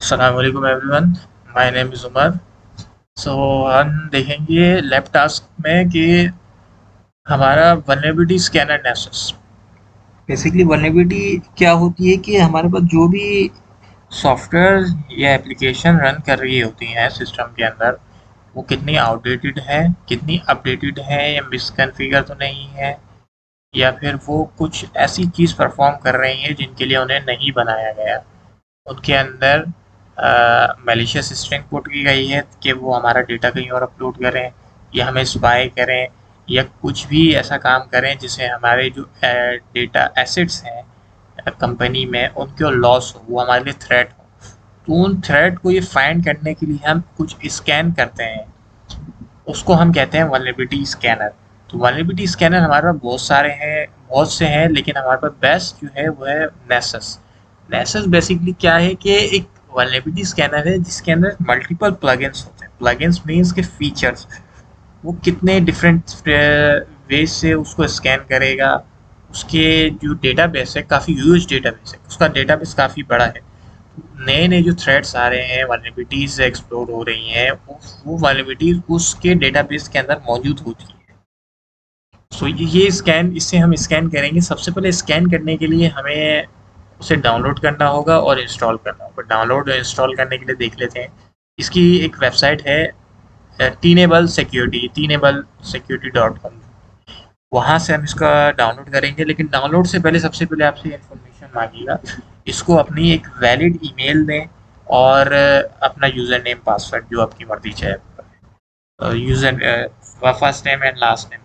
अस्सलाम वालेकुम everyone, my name is Umar. So हम देखेंगे लैब टास्क में कि हमारा vulnerability scanner Nessus. Basically vulnerability क्या होती है कि हमारे पास जो भी सॉफ्टवेयर या एप्लीकेशन रन कर रही होती हैं सिस्टम के अंदर, वो कितनी आउटडेटेड है, कितनी अपडेटेड है, या मिसकॉन्फ़िगर तो नहीं है, या फिर वो कुछ ऐसी चीज़ परफॉर्म कर रही हैं जिनके लिए उन्हें नहीं बनाया गया। उनके अंदर मैलिशियस स्ट्रिंग पुट की गई है कि वो हमारा डेटा कहीं और अपलोड करें, या हमें स्पाई करें, या कुछ भी ऐसा काम करें जिससे हमारे जो डेटा एसेट्स हैं कंपनी में उनको लॉस हो, वो हमारे लिए थ्रेट हो। तो उन थ्रेट को ये फाइंड करने के लिए हम कुछ स्कैन करते हैं, उसको हम कहते हैं वल्नरेबिलिटी स्कैनर। तो वल्नरेबिलिटी स्कैनर हमारे पास बहुत सारे हैं, बहुत से हैं, लेकिन हमारे पास बेस्ट जो है वो है नेसस। नेसस बेसिकली क्या है कि एक वल्नरेबिलिटी स्कैनर है जिसके अंदर मल्टीपल प्लगइन्स होते हैं। प्लगइन्स मीन्स के फीचर्स, वो कितने डिफरेंट वेज से उसको स्कैन करेगा। उसके जो डेटाबेस है काफ़ी ह्यूज डेटाबेस है, उसका डेटाबेस काफ़ी बड़ा है। नए नए जो थ्रेड्स आ रहे हैं, वल्नरेबिलिटीज एक्सप्लोर हो रही हैं, वो वल्नरेबिलिटीज उसके डेटाबेस के अंदर मौजूद होती है। सो ये स्कैन, इससे हम स्कैन करेंगे। सबसे पहले स्कैन करने के लिए हमें उसे डाउनलोड करना होगा और इंस्टॉल करना होगा। डाउनलोड और इंस्टॉल करने के लिए देख लेते हैं, इसकी एक वेबसाइट है TenableSecurity.com। वहाँ से हम इसका डाउनलोड करेंगे, लेकिन डाउनलोड से पहले सबसे पहले आपसे इन्फॉर्मेशन मांगेगा। इसको अपनी एक वैलिड ईमेल दें और अपना यूज़र नेम पासवर्ड जो आपकी मर्ज़ी चाहे, user first name and last name दें।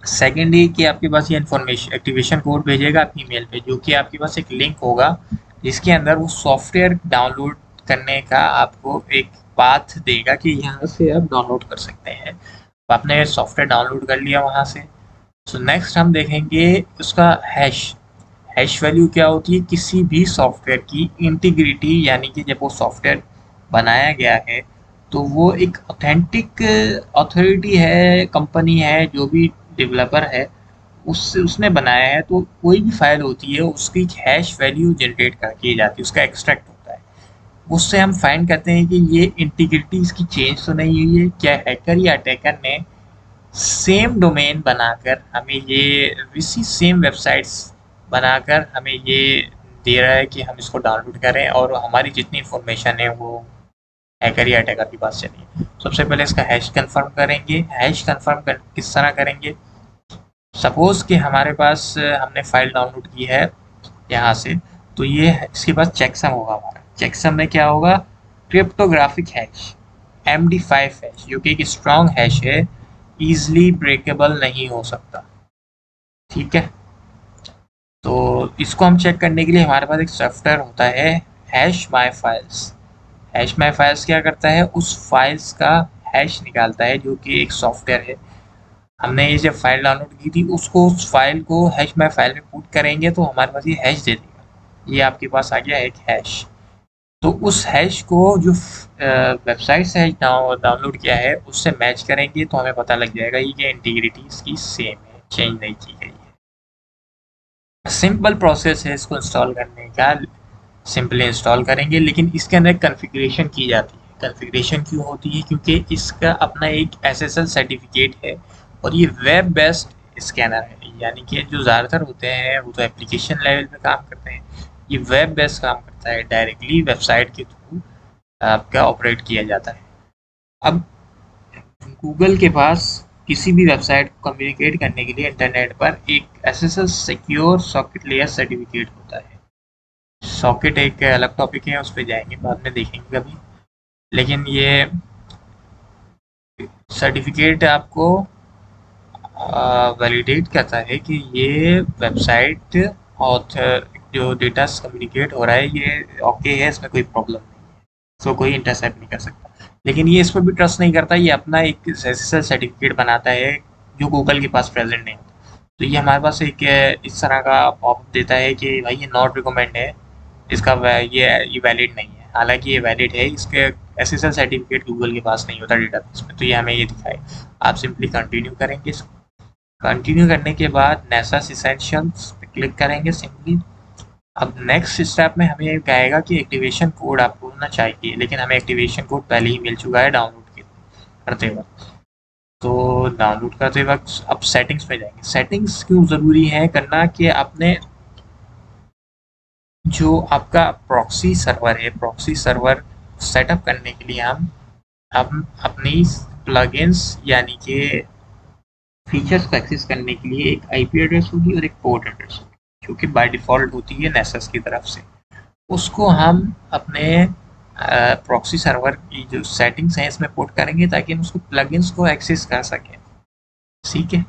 सेकेंड ये कि आपके पास ये इन्फॉर्मेशन एक्टिवेशन कोड भेजेगा आपकी ईमेल पे, जो कि आपके पास एक लिंक होगा जिसके अंदर वो सॉफ्टवेयर डाउनलोड करने का आपको एक पाथ देगा कि यहाँ से आप डाउनलोड कर सकते हैं। तो आपने सॉफ्टवेयर डाउनलोड कर लिया वहाँ से। सो नेक्स्ट हम देखेंगे उसका हैश। हैश वैल्यू क्या होती है? किसी भी सॉफ्टवेयर की इंटीग्रिटी, यानी कि जब वो सॉफ्टवेयर बनाया गया है तो वो एक ऑथेंटिक अथॉरिटी है, कंपनी है, जो भी डेवलपर है उससे उसने बनाया है, तो कोई भी फाइल होती है उसकी हैश वैल्यू जनरेट कर की जाती है, उसका एक्सट्रैक्ट होता है। उससे हम फाइंड करते हैं कि ये इंटीग्रिटी इसकी चेंज तो नहीं हुई है, क्या हैकर या अटैकर ने सेम डोमेन बनाकर हमें ये, इसी सेम वेबसाइट्स बनाकर हमें ये दे रहा है कि हम इसको डाउनलोड करें और हमारी जितनी इंफॉर्मेशन है वो हैकर या अटैकर के पास चली है। सबसे पहले इसका हैश कंफर्म करेंगे। हैश कंफर्म किस तरह करेंगे? सपोज कि हमारे पास हमने फाइल डाउनलोड की है यहाँ से, तो ये इसके पास चेकसम होगा। हमारा चेकसम में क्या होगा? क्रिप्टोग्राफिक हैश, MD5 हैश, जो कि एक स्ट्रॉन्ग हैश है, ईजिली ब्रेकेबल नहीं हो सकता। ठीक है, तो इसको हम चेक करने के लिए हमारे पास एक सॉफ्टवेयर होता है, hash my files. Hash my files क्या करता है? उस फाइल्स का हैश निकालता है, जो कि एक सॉफ्टवेयर है। हमने ये जब फाइल डाउनलोड की थी उसको, उस फाइल को हैश माई फाइल में पुट करेंगे तो हमारे पास ये हैश दे देगा। ये आपके पास आ गया एक हैश। तो उस हैश को जो वेबसाइट से हैश डाउनलोड किया है उससे मैच करेंगे तो हमें पता लग जाएगा ये इंटीग्रिटी इसकी सेम है, चेंज नहीं की गई है। सिंपल प्रोसेस है इसको इंस्टॉल करने का। सिंपली इंस्टॉल करेंगे, लेकिन इसके अंदर कॉन्फ़िगरेशन की जाती है। कॉन्फ़िगरेशन क्यों होती है? क्योंकि इसका अपना एक SSL सर्टिफिकेट है और ये वेब बेस्ड स्कैनर है। यानी कि जो ज़्यादातर होते हैं वो तो एप्लीकेशन लेवल पे काम करते हैं, ये वेब बेस्ड काम करता है, डायरेक्टली वेबसाइट के थ्रू आपका ऑपरेट किया जाता है। अब गूगल के पास किसी भी वेबसाइट को कम्युनिकेट करने के लिए इंटरनेट पर एक SSL secure socket layer certificate होता है। सॉकेट एक अलग टॉपिक है, उस पर जाएंगे बाद में, देखेंगे कभी। लेकिन ये सर्टिफिकेट आपको वैलिडेट करता है कि ये वेबसाइट ऑथर जो डेटा कम्युनिकेट हो रहा है ये ओके है, इसमें कोई प्रॉब्लम नहीं है, इसको कोई इंटरसेप्ट नहीं कर सकता। लेकिन ये इस पर भी ट्रस्ट नहीं करता, ये अपना एक SSL सर्टिफिकेट बनाता है जो गूगल के पास प्रेजेंट नहीं होता। तो ये हमारे पास एक इस तरह का पॉपअप देता है कि भाई ये नॉट रिकमेंड है, इसका ये वैलिड नहीं है। हालांकि ये वैलिड है, इसके SSL सर्टिफिकेट गूगल के पास नहीं होता डेटाबेस में, तो ये हमें ये दिखाए। आप सिंपली कंटिन्यू करेंगे इसको। कंटिन्यू करने के बाद नेसास इसेंशियल्स पे क्लिक करेंगे सिंपली। अब नेक्स्ट स्टेप में हमें ये कहेगा कि एक्टिवेशन कोड आपको होना चाहिए, लेकिन हमें एक्टिवेशन कोड पहले ही मिल चुका है डाउनलोड करते वक्त। तो डाउनलोड करते वक्त अब सेटिंग्स में जाएंगे। सेटिंग्स क्यों ज़रूरी है करना कि आपने जो आपका प्रॉक्सी सर्वर है, प्रॉक्सी सर्वर सेटअप करने के लिए हम अपनी प्लगइन्स यानी कि फीचर्स को एक्सेस करने के लिए एक आईपी एड्रेस होगी और एक पोर्ट एड्रेस होगी, जो कि बाय डिफ़ॉल्ट होती है नेसस की तरफ से। उसको हम अपने प्रॉक्सी सर्वर की जो सेटिंग्स हैं इसमें पुट करेंगे ताकि हम उसको प्लगइन्स को एक्सेस कर सकें। ठीक है,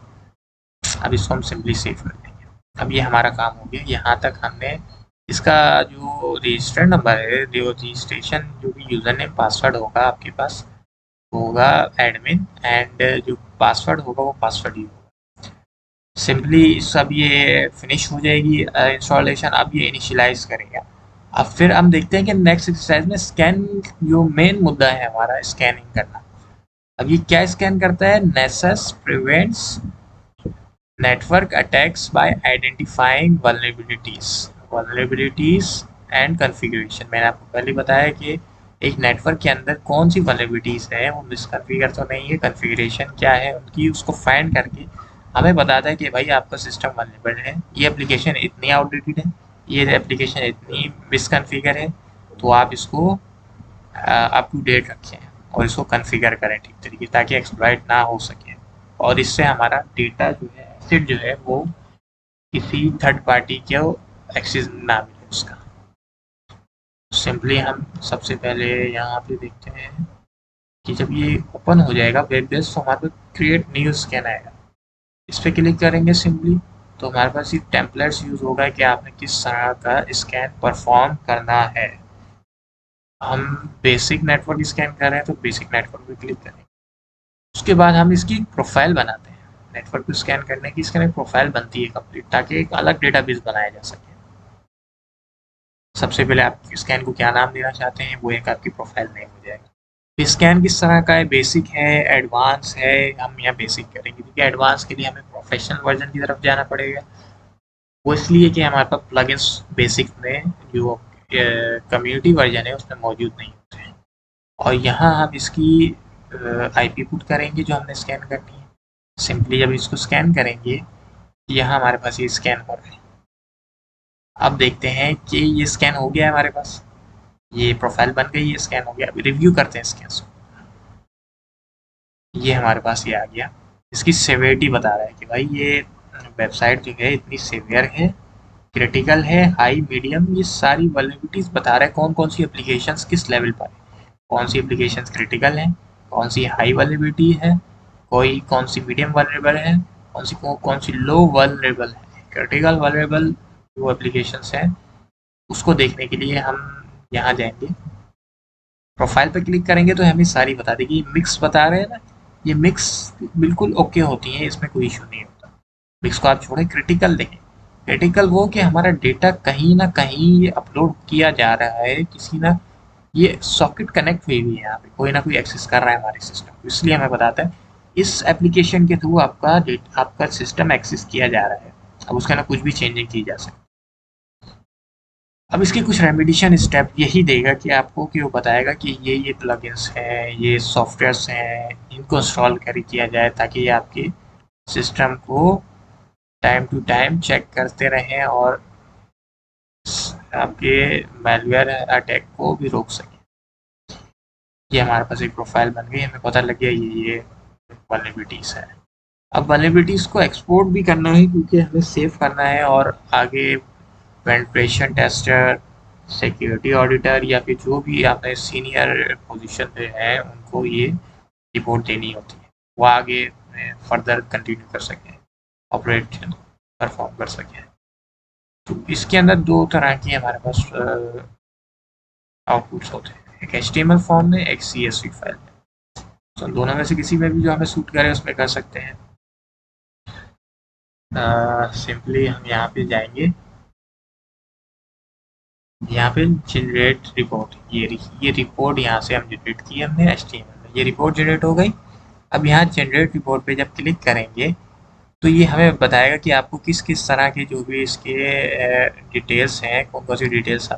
अब इसको हम सिंपली सेव कर देंगे। अब ये हमारा काम हो गया। यहाँ तक हमने इसका जो रजिस्टर नंबर है, जो रजिस्ट्रेशन जो भी यूज़र नेम पासवर्ड होगा आपके पास होगा एडमिन, एंड जो पासवर्ड होगा वो पासवर्ड ही होगा। सिंपली सब ये फिनिश हो जाएगी इंस्टॉलेशन। अब ये इनिशियलाइज करेगा। अब फिर हम देखते हैं कि नेक्स्ट एक्सरसाइज में स्कैन, जो मेन मुद्दा है हमारा स्कैनिंग करना। अब ये क्या स्कैन करता है? Nessus prevents network attacks bye identifying vulnerabilities and configuration. मैंने आपको पहले बताया कि एक नेटवर्क के अंदर कौन सी वल्नरेबिलिटीज है, वो मिसकॉन्फ़िगर तो नहीं है, कॉन्फ़िगरेशन क्या है उनकी, उसको फाइंड करके हमें बताता है कि भाई आपका सिस्टम वल्नरेबल है, ये एप्लीकेशन इतनी आउटडेटेड है, ये एप्लीकेशन इतनी मिसकॉन्फ़िगर है, तो आप इसको अप टू डेट रखें और इसको कॉन्फ़िगर करें ठीक तरीके, ताकि एक्सप्लॉइट ना हो सके और इससे हमारा डेटा जो है, एसेट जो है, वो किसी थर्ड पार्टी को एक्सेस ना मिले उसका। सिंपली हम सबसे पहले यहाँ पे देखते हैं कि जब ये ओपन हो जाएगा वेब बेस, तो हमारे पास क्रिएट न्यू स्कैन आएगा। इस पर क्लिक करेंगे सिंपली, तो हमारे पास ये टेम्पलेट्स यूज़ होगा कि आपने किस तरह का स्कैन परफॉर्म करना है। हम बेसिक नेटवर्क स्कैन कर रहे हैं तो बेसिक नेटवर्क पे क्लिक करेंगे। उसके बाद हम इसकी प्रोफाइल बनाते हैं। नेटवर्क को स्कैन करने की इसके लिए प्रोफाइल बनती है कंप्लीट, ताकि एक अलग डेटाबेस बनाया जा सके। सबसे पहले आप स्कैन को क्या नाम देना चाहते हैं, वो एक आपकी प्रोफाइल नेम हो जाएगा। स्कैन किस तरह का है? बेसिक है, एडवांस है? हम यहाँ बेसिक करेंगे क्योंकि एडवांस के लिए हमें प्रोफेशनल वर्जन की तरफ जाना पड़ेगा। वो इसलिए कि हमारे पास प्लगइन्स बेसिक में जो कम्युनिटी वर्जन है उसमें मौजूद नहीं होते हैं। और यहाँ हम इसकी आईपी पुट करेंगे जो हमने स्कैन करनी है। सिंपली जब इसको स्कैन करेंगे, यहाँ हमारे पास ये स्कैन हो रहा है। अब देखते हैं कि ये स्कैन हो गया है हमारे पास, ये प्रोफाइल बन गई, ये स्कैन हो गया। अभी रिव्यू करते हैं स्कैन को। ये हमारे पास ये आ गया। इसकी सेवेरिटी बता रहा है कि भाई ये वेबसाइट जो है इतनी सेवियर है, क्रिटिकल है, हाई, मीडियम, ये सारी वल्नरेबिलिटीज़ बता रहा है कौन कौन सी एप्लीकेशंस किस लेवल पर है, कौन सी एप्लीकेशंस क्रिटिकल हैं, कौन सी हाई वल्नरेबिलिटी है, कोई कौन सी मीडियम वल्नरेबल है, कौन सी लो वल्नरेबल है। क्रिटिकल वल्नरेबल जो एप्लीकेशंस हैं उसको देखने के लिए हम यहाँ जाएंगे, प्रोफाइल पर क्लिक करेंगे तो हमें सारी बता देगी। मिक्स बता रहे हैं ना, ये मिक्स बिल्कुल ओके होती हैं, इसमें कोई इशू नहीं होता। मिक्स को आप छोड़ें, क्रिटिकल देखें। क्रिटिकल वो कि हमारा डेटा कहीं ना कहीं ये अपलोड किया जा रहा है, किसी ना, ये सॉकेट कनेक्ट हुई हुई है, यहाँ पे कोई ना कोई एक्सेस कर रहा है हमारे सिस्टम को, इसलिए हमें बताता है इस एप्लीकेशन के थ्रू आपका सिस्टम एक्सेस किया जा रहा है। अब उसका ना कुछ भी चेंजिंग की जा सकती। अब इसके कुछ रेमेडिएशन स्टेप यही देगा कि आपको, कि वो बताएगा कि ये प्लगइन्स हैं, ये सॉफ्टवेयर्स हैं, इनको इंस्टॉल कर किया जाए ताकि ये आपके सिस्टम को टाइम टू टाइम चेक करते रहें और आपके मैलवेयर अटैक को भी रोक सकें। ये हमारे पास एक प्रोफाइल बन गई, हमें पता लग गया ये वल्नरेबिलिटीज़ है। अब वल्नरेबिलिटीज़ को एक्सपोर्ट भी करना है क्योंकि हमें सेव करना है और आगे पेनिट्रेशन टेस्टर, सिक्योरिटी ऑडिटर या फिर जो भी आपने सीनियर पोजीशन पे हैं उनको ये रिपोर्ट देनी होती है, वो आगे फर्दर कंटिन्यू कर सकें, ऑपरेशन परफॉर्म कर सकें। तो इसके अंदर दो तरह की हमारे पास आउटपुट्स होते हैं, एक HTML फॉर्म में, एक CSV फाइल में। तो दोनों में से किसी में भी जो हमें सूट करे उसमें कर सकते हैं। सिंपली हम यहाँ पे जाएंगे, यहाँ पे जनरेट रिपोर्ट, ये रिपोर्ट यहाँ से हम जनरेट की हमने HTML में, ये रिपोर्ट जनरेट हो गई। अब यहाँ जनरेट रिपोर्ट पे जब क्लिक करेंगे तो ये हमें बताएगा कि आपको किस किस तरह के जो भी इसके डिटेल्स हैं, कौन कौन सी डिटेल्स